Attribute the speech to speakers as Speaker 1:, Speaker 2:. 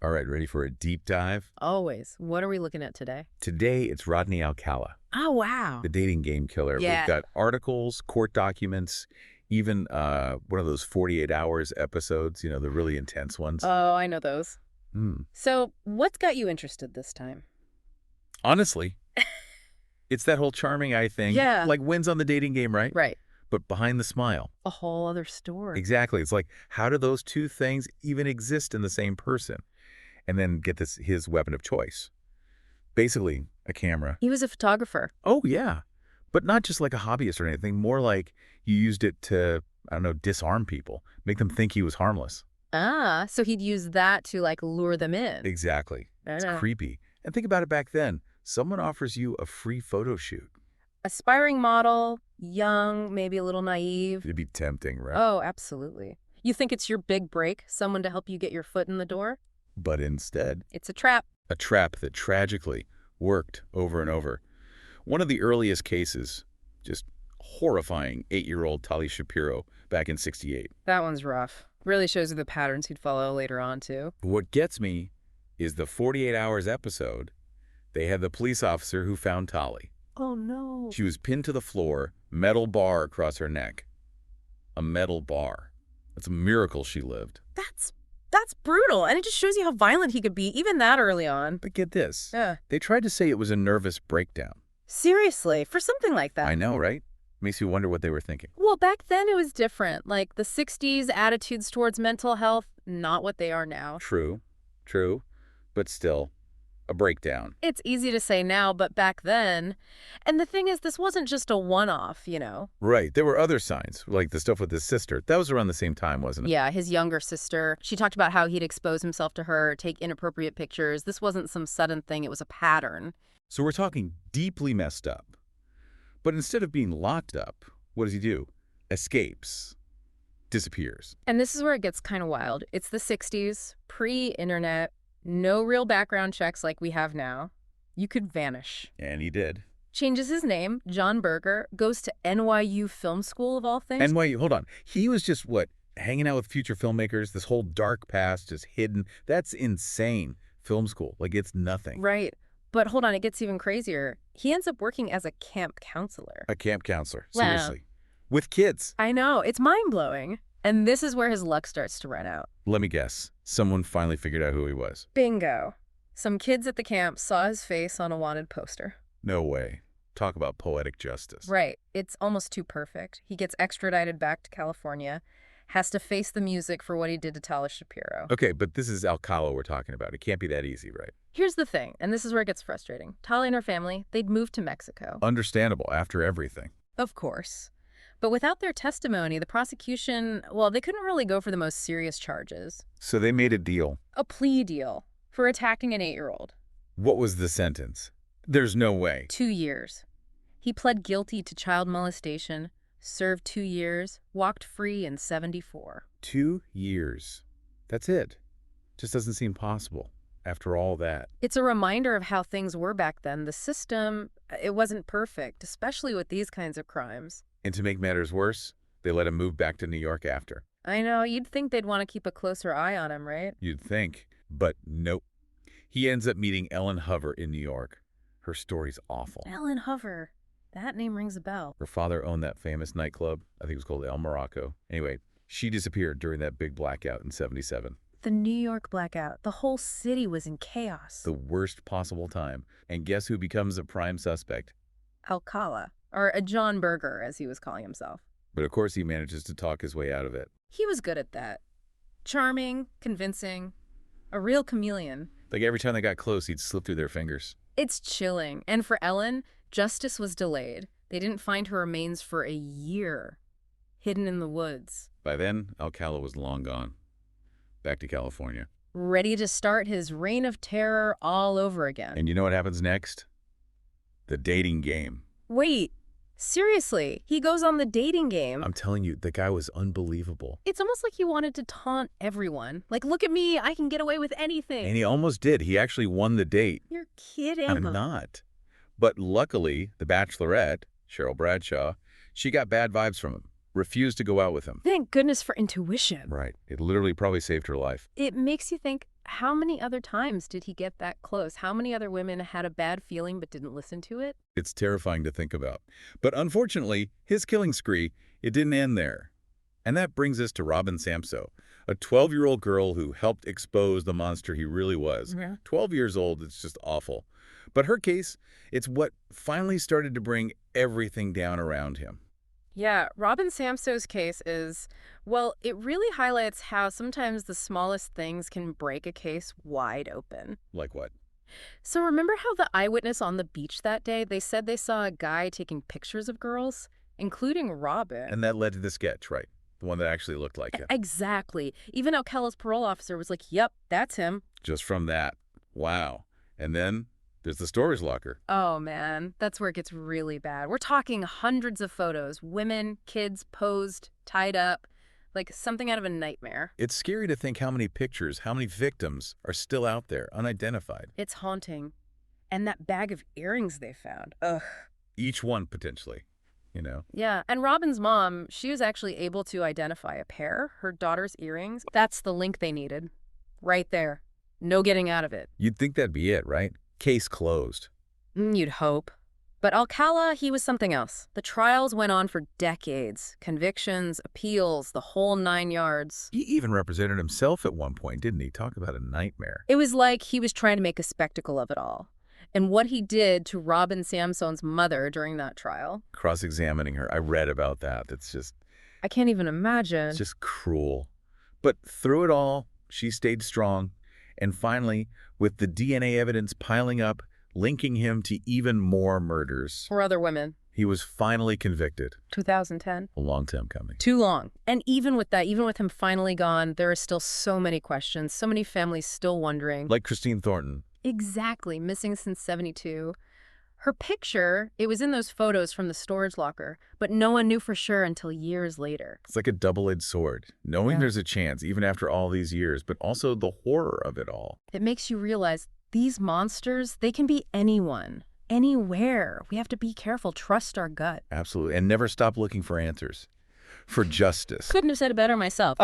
Speaker 1: All right, ready for a deep dive?
Speaker 2: Always. What are we looking at today?
Speaker 1: Today, it's Rodney Alcala,
Speaker 2: Oh, wow.
Speaker 1: the dating game killer. We've
Speaker 2: Yeah.
Speaker 1: got articles, court documents, even one of those 48 hours episodes, the really intense ones.
Speaker 2: Oh, I know those.
Speaker 1: Hmm.
Speaker 2: So, what's got you interested this time?
Speaker 1: Honestly, it's that whole charming eye thing.
Speaker 2: Yeah.
Speaker 1: Like wins on the dating game, right?
Speaker 2: Right.
Speaker 1: But behind the smile.
Speaker 2: A whole other story.
Speaker 1: Exactly. It's like, how do those two things even exist in the same person? And then get this, his weapon of choice. Basically, a camera.
Speaker 2: He was a photographer.
Speaker 1: Oh, yeah. But not just like a hobbyist or anything. More like you used it to, I don't know, disarm people. Make them think he was harmless.
Speaker 2: Ah, so he'd use that to, lure them in.
Speaker 1: Exactly.
Speaker 2: I
Speaker 1: It's
Speaker 2: know.
Speaker 1: creepy. And think about it back then. Someone offers you a free photo shoot.
Speaker 2: Aspiring model, young, maybe a little naive.
Speaker 1: It'd be tempting, right?
Speaker 2: Oh, absolutely. You think it's your big break, someone to help you get your foot in the door?
Speaker 1: But instead,
Speaker 2: It's a trap.
Speaker 1: a trap that tragically worked over and over. One of the earliest cases, just horrifying 8-year-old Tali Shapiro back in '68.
Speaker 2: That one's rough. Really shows you the patterns he'd follow later on, too.
Speaker 1: What gets me is the 48 Hours episode. They had the police officer who found Tali.
Speaker 2: Oh, no.
Speaker 1: She was pinned to the floor, metal bar across her neck. A metal bar. It's a miracle she lived.
Speaker 2: That's brutal, and it just shows you how violent he could be, even that early on.
Speaker 1: But get this.
Speaker 2: Yeah.
Speaker 1: They tried to say it was a nervous breakdown.
Speaker 2: Seriously, for something like that.
Speaker 1: I know, right? Makes you wonder what they were thinking.
Speaker 2: Well, back then it was different. Like the 60s attitudes towards mental health, not what they are now.
Speaker 1: True. But still, a breakdown.
Speaker 2: It's easy to say now, but back then. And the thing is, this wasn't just a one-off,
Speaker 1: Right. There were other signs, like the stuff with his sister. That was around the same time, wasn't it?
Speaker 2: Yeah, his younger sister. She talked about how he'd expose himself to her, take inappropriate pictures. This wasn't some sudden thing, it was a pattern.
Speaker 1: So we're talking deeply messed up. But instead of being locked up, what does he do? Escapes. Disappears.
Speaker 2: And this is where it gets kind of wild. It's the 60s, pre-internet, no real background checks like we have now. You could vanish.
Speaker 1: And he did.
Speaker 2: Changes his name, John Berger, goes to NYU Film School of all things.
Speaker 1: NYU, hold on. He was just, hanging out with future filmmakers, this whole dark past just hidden. That's insane. Film school. Like, it's nothing.
Speaker 2: Right. But hold on, it gets even crazier. He ends up working as a camp counselor.
Speaker 1: A camp counselor.
Speaker 2: Wow.
Speaker 1: Seriously. With kids.
Speaker 2: I know. It's mind-blowing. And this is where his luck starts to run out.
Speaker 1: Let me guess. Someone finally figured out who he was.
Speaker 2: Bingo. Some kids at the camp saw his face on a wanted poster.
Speaker 1: No way. Talk about poetic justice.
Speaker 2: Right. It's almost too perfect. He gets extradited back to California, has to face the music for what he did to Tali Shapiro.
Speaker 1: Okay, but this is Alcala we're talking about. It can't be that easy, right?
Speaker 2: Here's the thing, and this is where it gets frustrating. Tali and her family, they'd moved to Mexico.
Speaker 1: Understandable after everything.
Speaker 2: Of course. But without their testimony, the prosecution, well, they couldn't really go for the most serious charges.
Speaker 1: So they made a deal.
Speaker 2: A plea deal for attacking an 8-year-old.
Speaker 1: What was the sentence? There's no way.
Speaker 2: 2 years. He pled guilty to child molestation, served 2 years, walked free in '74.
Speaker 1: 2 years. That's it. Just doesn't seem possible after all that.
Speaker 2: It's a reminder of how things were back then. The system, it wasn't perfect, especially with these kinds of crimes.
Speaker 1: And to make matters worse, they let him move back to New York after.
Speaker 2: I know, you'd think they'd want to keep a closer eye on him, right?
Speaker 1: You'd think. But nope. He ends up meeting Ellen Hover in New York. Her story's awful.
Speaker 2: Ellen Hover. That name rings a bell.
Speaker 1: Her father owned that famous nightclub. I think it was called El Morocco. Anyway, she disappeared during that big blackout in '77.
Speaker 2: The New York blackout. The whole city was in chaos.
Speaker 1: The worst possible time. And guess who becomes a prime suspect?
Speaker 2: Alcala. Or a John Berger, as he was calling himself.
Speaker 1: But of course he manages to talk his way out of it.
Speaker 2: He was good at that. Charming, convincing, a real chameleon.
Speaker 1: Like every time they got close, he'd slip through their fingers.
Speaker 2: It's chilling. And for Ellen, justice was delayed. They didn't find her remains for a year, hidden in the woods.
Speaker 1: By then, Alcala was long gone. Back to California.
Speaker 2: Ready to start his reign of terror all over again.
Speaker 1: And you know what happens next? The dating game.
Speaker 2: Wait, seriously, he goes on the dating game.
Speaker 1: I'm telling you, the guy was unbelievable.
Speaker 2: It's almost like he wanted to taunt everyone. Like, look at me, I can get away with anything.
Speaker 1: And he almost did. He actually won the date.
Speaker 2: You're kidding.
Speaker 1: I'm not. But luckily, the Bachelorette, Cheryl Bradshaw, she got bad vibes from him. Refused to go out with him.
Speaker 2: Thank goodness for intuition.
Speaker 1: Right. It literally probably saved her life.
Speaker 2: It makes you think, how many other times did he get that close? How many other women had a bad feeling but didn't listen to it?
Speaker 1: It's terrifying to think about. But unfortunately, his killing spree, it didn't end there. And that brings us to Robin Samso, a 12-year-old girl who helped expose the monster he really was.
Speaker 2: Yeah.
Speaker 1: 12 years old, it's just awful. But her case, it's what finally started to bring everything down around him.
Speaker 2: Yeah, Robin Samso's case is, well, it really highlights how sometimes the smallest things can break a case wide open.
Speaker 1: Like what?
Speaker 2: So remember how the eyewitness on the beach that day, they said they saw a guy taking pictures of girls, including Robin?
Speaker 1: And that led to the sketch, right? The one that actually looked like him.
Speaker 2: Exactly. Even Alcala's parole officer was like, yep, that's him.
Speaker 1: Just from that. Wow. And then there's the storage locker.
Speaker 2: Oh, man, that's where it gets really bad. We're talking hundreds of photos, women, kids posed, tied up, like something out of a nightmare.
Speaker 1: It's scary to think how many pictures, how many victims are still out there, unidentified.
Speaker 2: It's haunting. And that bag of earrings they found. Ugh.
Speaker 1: Each one, potentially, you know?
Speaker 2: Yeah, and Robin's mom, she was actually able to identify a pair, her daughter's earrings. That's the link they needed. Right there. No getting out of it.
Speaker 1: You'd think that'd be it, right? Case closed.
Speaker 2: You'd hope. But Alcala, he was something else. The trials went on for decades. Convictions, appeals, the whole 9 yards.
Speaker 1: He even represented himself at one point, didn't he? Talk about a nightmare.
Speaker 2: It was like he was trying to make a spectacle of it all. And what he did to Robin Samson's mother during that trial.
Speaker 1: Cross-examining her. I read about that. It's
Speaker 2: I can't even imagine.
Speaker 1: just cruel. But through it all, she stayed strong. And finally, with the DNA evidence piling up, linking him to even more murders,
Speaker 2: For other women.
Speaker 1: he was finally convicted.
Speaker 2: 2010.
Speaker 1: A long time coming.
Speaker 2: Too long. And even with that, even with him finally gone, there are still so many questions, so many families still wondering.
Speaker 1: Like Christine Thornton.
Speaker 2: Exactly. Missing since 72. Her picture, it was in those photos from the storage locker, but no one knew for sure until years later.
Speaker 1: It's like a double-edged sword, knowing
Speaker 2: Yeah.
Speaker 1: there's a chance, even after all these years, but also the horror of it all.
Speaker 2: It makes you realize these monsters, they can be anyone, anywhere. We have to be careful, trust our gut.
Speaker 1: Absolutely. And never stop looking for answers. For justice.
Speaker 2: Couldn't have said it better myself.